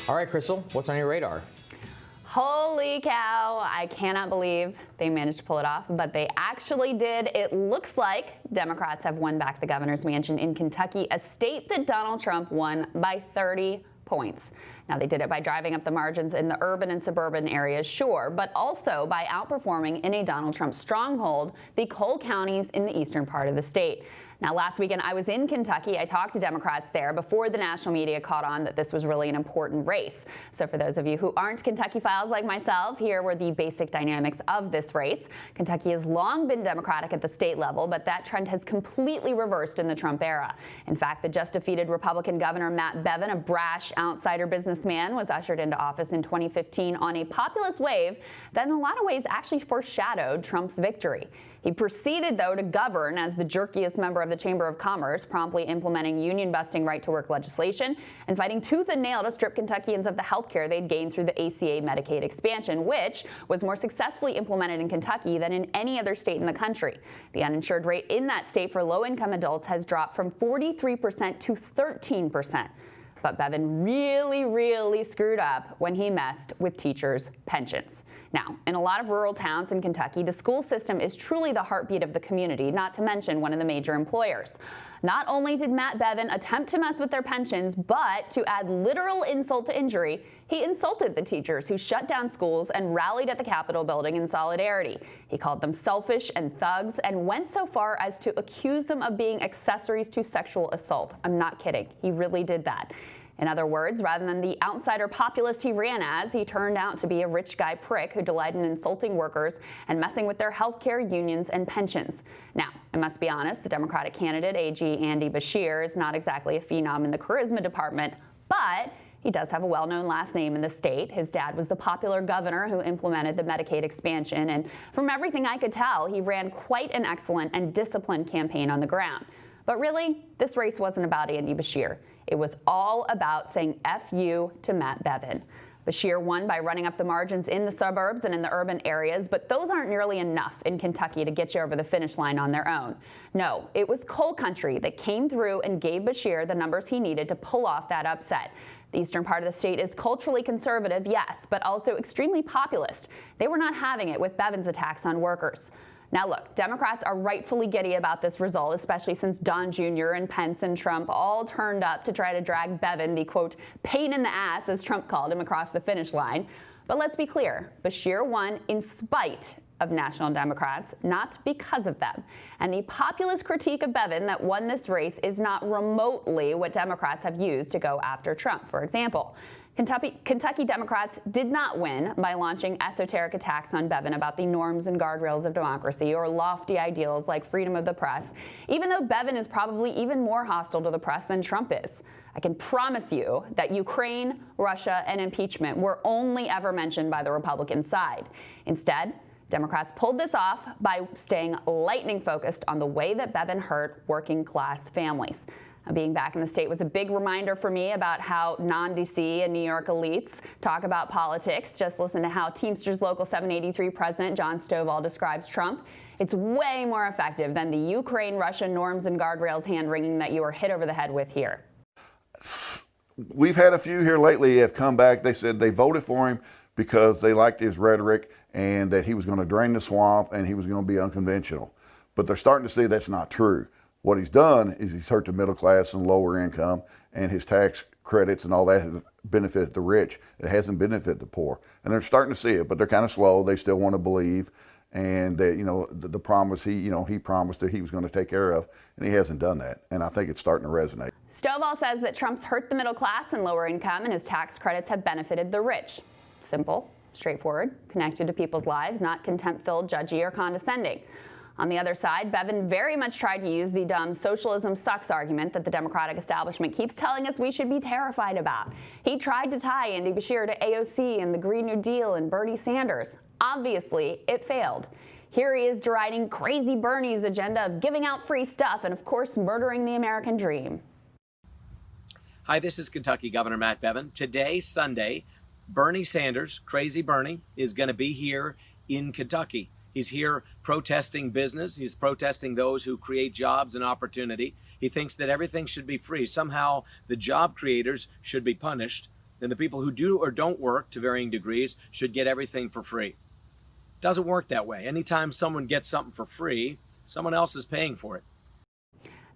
All right, Krystal, what's on your radar? Holy cow, I cannot believe they managed to pull it off, but they actually did. It looks like Democrats have won back the governor's mansion in Kentucky, a state that Donald Trump won by 30 points. Now, they did it by driving up the margins in the urban and suburban areas, sure, but also by outperforming in a Donald Trump stronghold, the coal counties in the eastern part of the state. Now, last weekend, I was in Kentucky. I talked to Democrats there before the national media caught on that this was really an important race. So for those of you who aren't Kentucky files like myself, here were the basic dynamics of this race. Kentucky has long been Democratic at the state level, but that trend has completely reversed in the Trump era. In fact, the just defeated Republican Governor Matt Bevin, a brash outsider businessman, was ushered into office in 2015 on a populist wave that in a lot of ways actually foreshadowed Trump's victory. He proceeded, though, to govern as the jerkiest member of the Chamber of Commerce, promptly implementing union-busting right-to-work legislation and fighting tooth and nail to strip Kentuckians of the health care they'd gained through the ACA Medicaid expansion, which was more successfully implemented in Kentucky than in any other state in the country. The uninsured rate in that state for low-income adults has dropped from 43% to 13%. But Bevin really screwed up when he messed with teachers' pensions. Now, in a lot of rural towns in Kentucky, the school system is truly the heartbeat of the community, not to mention one of the major employers. Not only did Matt Bevin attempt to mess with their pensions, but to add literal insult to injury, he insulted the teachers who shut down schools and rallied at the Capitol building in solidarity. He called them selfish and thugs and went so far as to accuse them of being accessories to sexual assault. I'm not kidding. He really did that. In other words, rather than the outsider populist he ran as, he turned out to be a rich guy prick who delighted in insulting workers and messing with their health care, unions, and pensions. Now, I must be honest, the Democratic candidate, AG Andy Beshear, is not exactly a phenom in the charisma department, but he does have a well-known last name in the state. His dad was the popular governor who implemented the Medicaid expansion, and from everything I could tell, he ran quite an excellent and disciplined campaign on the ground. But really, this race wasn't about Andy Beshear. It was all about saying F you to Matt Bevin. Beshear won by running up the margins in the suburbs and in the urban areas, but those aren't nearly enough in Kentucky to get you over the finish line on their own. No, it was coal country that came through and gave Beshear the numbers he needed to pull off that upset. The eastern part of the state is culturally conservative, yes, but also extremely populist. They were not having it with Bevin's attacks on workers. Now look, Democrats are rightfully giddy about this result, especially since Don Jr. and Pence and Trump all turned up to try to drag Bevin, the quote, pain in the ass, as Trump called him, across the finish line. But let's be clear, Beshear won in spite of national Democrats, not because of them. And the populist critique of Bevin that won this race is not remotely what Democrats have used to go after Trump. For example, Kentucky Democrats did not win by launching esoteric attacks on Bevin about the norms and guardrails of democracy or lofty ideals like freedom of the press, even though Bevin is probably even more hostile to the press than Trump is. I can promise you that Ukraine, Russia, and impeachment were only ever mentioned by the Republican side. Instead, Democrats pulled this off by staying lightning focused on the way that Bevin hurt working class families. Being back in the state was a big reminder for me about how non-DC and New York elites talk about politics. Just listen to how Teamsters Local 783 President John Stovall describes Trump. It's way more effective than the Ukraine-Russia norms and guardrails hand-wringing that you were hit over the head with here. We've had a few here lately have come back. They said they voted for him because they liked his rhetoric and that he was going to drain the swamp and he was going to be unconventional. But they're starting to see that's not true. What he's done is he's hurt the middle class and lower income, and his tax credits and all that have benefited the rich. It hasn't benefited the poor. And they're starting to see it, but they're kind of slow. They still want to believe. And they, the promise he promised that he was going to take care of, and he hasn't done that. And I think it's starting to resonate. Stovall says that Trump's hurt the middle class and lower income, and his tax credits have benefited the rich. Simple, straightforward, connected to people's lives, not contempt-filled, judgy, or condescending. On the other side, Bevin very much tried to use the dumb socialism sucks argument that the Democratic establishment keeps telling us we should be terrified about. He tried to tie Andy Beshear to AOC and the Green New Deal and Bernie Sanders. Obviously, it failed. Here he is deriding crazy Bernie's agenda of giving out free stuff and, of course, murdering the American dream. Hi, this is Kentucky Governor Matt Bevin. Today, Sunday, Bernie Sanders, Crazy Bernie, is going to be here in Kentucky. He's here protesting business. He's protesting those who create jobs and opportunity. He thinks that everything should be free. Somehow the job creators should be punished. then the people who do or don't work to varying degrees should get everything for free. Doesn't work that way. Anytime someone gets something for free, someone else is paying for it.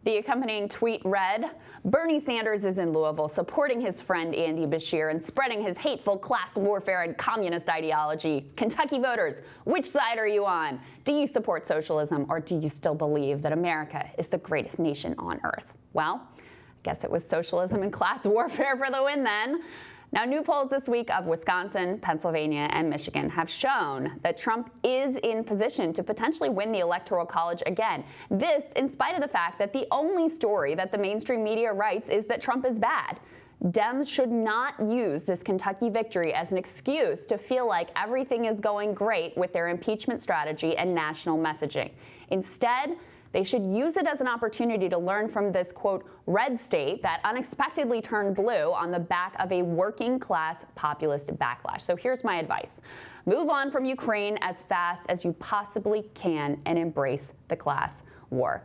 The accompanying tweet read, Bernie Sanders is in Louisville supporting his friend Andy Beshear and spreading his hateful class warfare and communist ideology. Kentucky voters, which side are you on? Do you support socialism or do you still believe that America is the greatest nation on earth? Well, I guess it was socialism and class warfare for the win then. Now, new polls this week of Wisconsin, Pennsylvania, and Michigan have shown that Trump is in position to potentially win the Electoral College again. This in spite of the fact that the only story that the mainstream media writes is that Trump is bad. Dems should not use this Kentucky victory as an excuse to feel like everything is going great with their impeachment strategy and national messaging. Instead, they should use it as an opportunity to learn from this, quote, red state that unexpectedly turned blue on the back of a working class populist backlash. So here's my advice. Move on from Ukraine as fast as you possibly can and embrace the class war.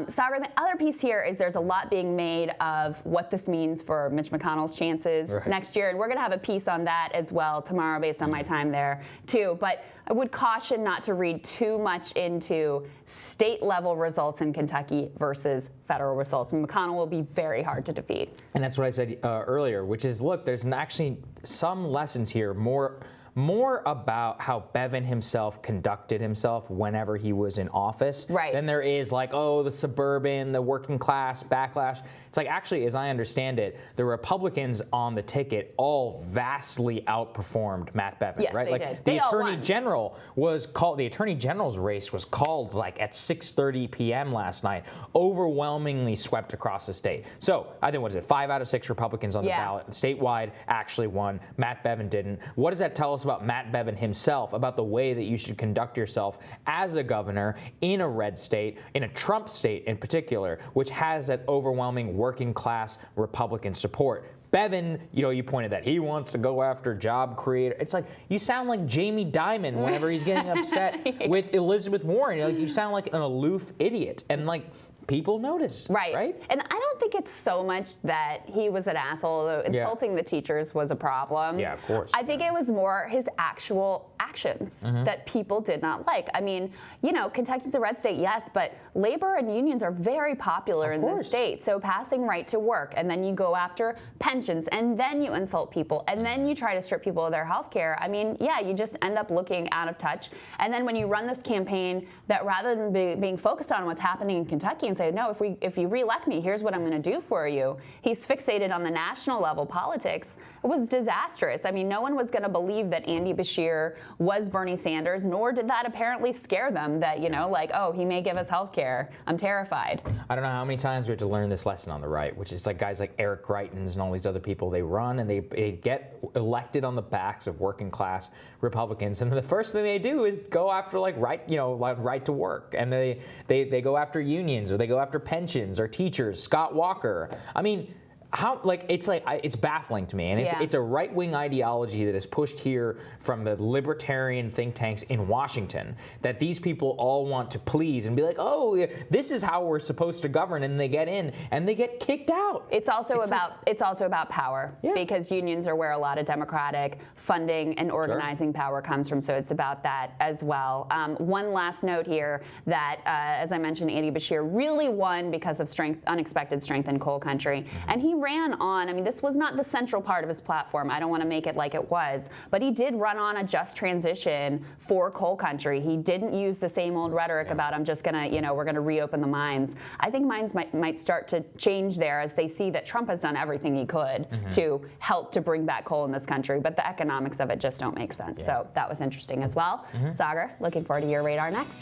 Sagar, the other piece here is there's a lot being made of what this means for Mitch McConnell's chances next year. And we're going to have a piece on that as well tomorrow based on my time there, too. But I would caution not to read too much into state-level results in Kentucky versus federal results. McConnell will be very hard to defeat. And that's what I said earlier, which is, look, there's actually some lessons here, more about how Bevin himself conducted himself whenever he was in office than there is like, oh, the suburban, the working class backlash. It's like, actually, as I understand it, the Republicans on the ticket all vastly outperformed Matt Bevin, yes, right? They like did. The Attorney General was called, the Attorney General's race was called like at 6:30 p.m. last night, overwhelmingly swept across the state. So I think, what is it, 5 out of 6 Republicans on the ballot statewide actually won. Matt Bevin didn't. What does that tell us about Matt Bevin himself, about the way that you should conduct yourself as a governor in a red state, in a Trump state in particular, which has that overwhelming working class Republican support? Bevin, you pointed that he wants to go after job creator. It's like, you sound like Jamie Dimon whenever he's getting upset with Elizabeth Warren. You sound like an aloof idiot. And people notice. Right. And I don't think it's so much that he was an asshole. Insulting the teachers was a problem. Yeah, of course. I think it was more his actual actions that people did not like. I mean, Kentucky's a red state, yes, but labor and unions are very popular in this state. So passing right to work, and then you go after pensions, and then you insult people, and then you try to strip people of their health care. I mean, you just end up looking out of touch. And then when you run this campaign that rather than being focused on what's happening in Kentucky and say, no, if you reelect me, here's what I'm going to do for you, he's fixated on the national level politics. It was disastrous. I mean, no one was going to believe that Andy Beshear was Bernie Sanders, nor did that apparently scare them that, oh, he may give us health care. I'm terrified. I don't know how many times we have to learn this lesson on the right, which is like guys like Eric Greitens and all these other people, they run and they get elected on the backs of working class Republicans. And the first thing they do is go after right to work. And they go after unions, or they go after pensions or teachers. Scott Walker. I mean, it's baffling to me, and it's a right-wing ideology that is pushed here from the libertarian think tanks in Washington, that these people all want to please and be like, oh, this is how we're supposed to govern, and they get in and they get kicked out. It's also about power, because unions are where a lot of Democratic funding and organizing power comes from. So it's about that as well. One last note here that, as I mentioned, Andy Beshear really won because of unexpected strength in coal country, and he ran on, I mean, this was not the central part of his platform. I don't want to make it like it was, but he did run on a just transition for coal country. He didn't use the same old rhetoric about, I'm just going to, we're going to reopen the mines. I think mines might start to change there as they see that Trump has done everything he could to help to bring back coal in this country, but the economics of it just don't make sense. So that was interesting as well. Sagar, looking forward to your radar next.